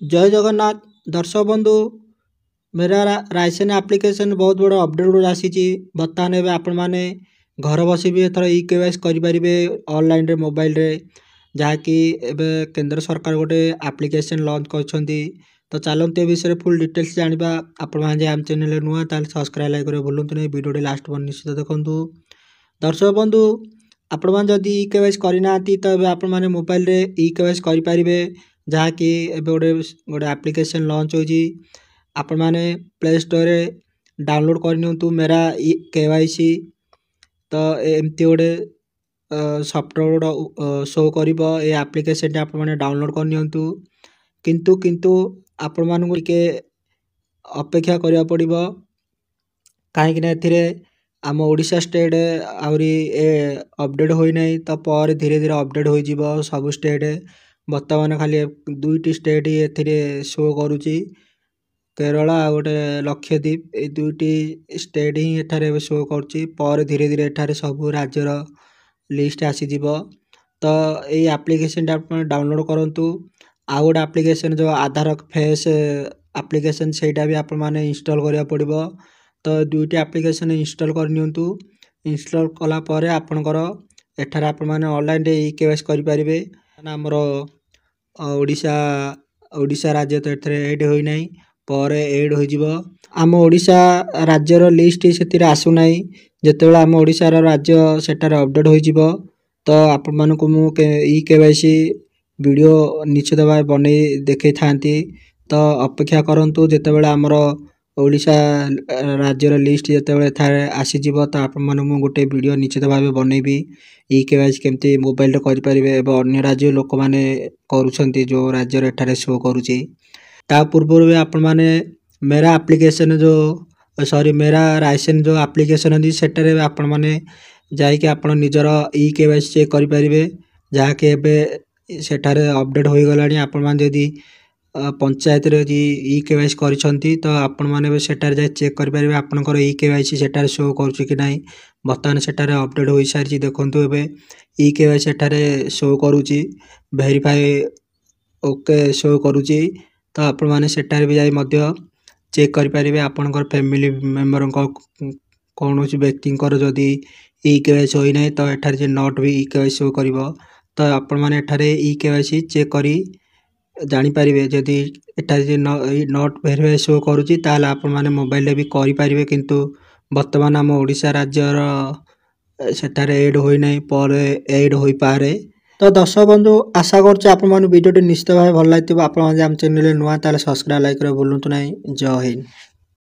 जय जगन्नाथ दर्शक बंधु मेरा राइसन एप्लिकेशन बहुत बड़ा अपडेट गुड आसी बर्तमान एवं आपण मैंने घर बसी भी एथर ई केवाईसी करेंगे ऑनलाइन रे मोबाइल रे जहाँकि एवं केंद्र सरकार गोटे एप्लिकेशन लॉन्च कर तो चलते ए विषय फुल डिटेल्स जाना आपण मैंने आम चैनल नुआ सब्सक्राइब लाइक करें भूलु नहीं वीडियो लास्ट पर निश्चित देखूँ। दर्शक बंधु आपण मैंने जदि ई केवाईसी करना तो आपण मैंने मोबाइल रे ई केवाईसी करेंगे जहाँकि गोटे गोटे एप्लिकेशन लॉन्च होजी आपण मैंने प्ले स्टोर रे डाउनलोड करनी मेरा ई केवाईसी तो एमती गोटे सॉफ्टवेयर शो कर एप्लिकेशन आपण मैंने डाउनलोड करनी किंतु किंतु आपण मानू के अपेक्षा करिया पड़िबो कहीं एथिरे आम ओडिशा स्टेट आहरी अपडेट होई नहीं तो पर धीरे धीरे अपडेट हो जीवो सब स्टेट बर्तमान खाली दुईटी स्टेट ही एथिरे शो करुची केरला गोटे लक्षद्वीप ये दुईटी स्टेट ही एठारे शो करुची पर धीरे धीरे एठारे सब राज्यर लिस्ट आसीजिव तो ये एप्लिकेशन आप डाउनलोड करंतु आ गोटे एप्लिकेशन जो आधार फेस एप्लिकेशन सेटा भी आपण माने इंस्टॉल करिया पड़िबो तो दुईटी एप्लिकेशन इंस्टॉल करनियंतु इंस्टॉल कला परे आपनकर एठारे आपण माने ऑनलाइन रे ई केवाईसी करि परिबे हमर ओडिशा ओडिशा राज्य तो एथरे ऐड होई नै पर ऐड हो जिवो आम ओडिशा राज्यर लिस्ट से आसु नै जेतेबेला आम ओडिशा राज्य सेटार अपडेट हो जिवो तो आपण मानकु मु ई केवाईसी वीडियो निश्चित भाव बनै देखै थांती तो अपेक्षा करंतु जेतेबेला आमर ओडिशा राज्यर लिस्ट जेतेबेले थारे आसी जिवो तो आपण मानकु गोटे वीडियो निश्चित भाव बनैबी ई केवाईसी केमती मोबाइल रे करि परिबे एवं अन्य राज्य लोक माने करूछंती जो राज्य रे एठारे शो करूची ता पूर्व भी आपण माने मेरा एप्लिकेशन जो सॉरी मेरा राइसन जो एप्लिकेशन अछि सेटारे आपण माने जाई कि आपण निजर ई केवाईसी चेक करि परिबे जहा के एबे सेठारे अपडेट होई गलानी आपण मान जदी पंचायत रे जी ई केवाईसी करिसंती तो आपण माने सेटारे जाई चेक करि परिबे आपनकर ई केवाईसी सेटारे शो करूची कि नाही बर्तमान सेटारे अपडेट होई सारिची देखंतु एबे ई केवाईसी सेटारे शो करूची वेरीफाई ओके शो करूची तो आपण माने सेटारे भी जाई मध्य चेक करि परिबे आपनकर फैमिली मेंबर को कोनोसी व्यक्तिंकर जदी ई केवाईसी होई नै तो एठारे जे नोट भी ई केवाईसी शो करिवो तो आपण माने एठारे ई केवाईसी चेक करी जानी पारिबे जदी एठारे जे नोट वेरीफाई शो करूची ताला आपण माने मोबाइल रे भी करि पारिबे किंतु वर्तमान हम ओडिशा राज्यर सेठारे ऐड होई नै पर ऐड होई पारे तो दर्शक बंधु आशा करछु आपण माने वीडियो निश्चित भाव भल लागिथिबो आपण माने हम चैनल नुआ ताले सब्सक्राइब लाइक करे भूलंतु नै जय हिंद।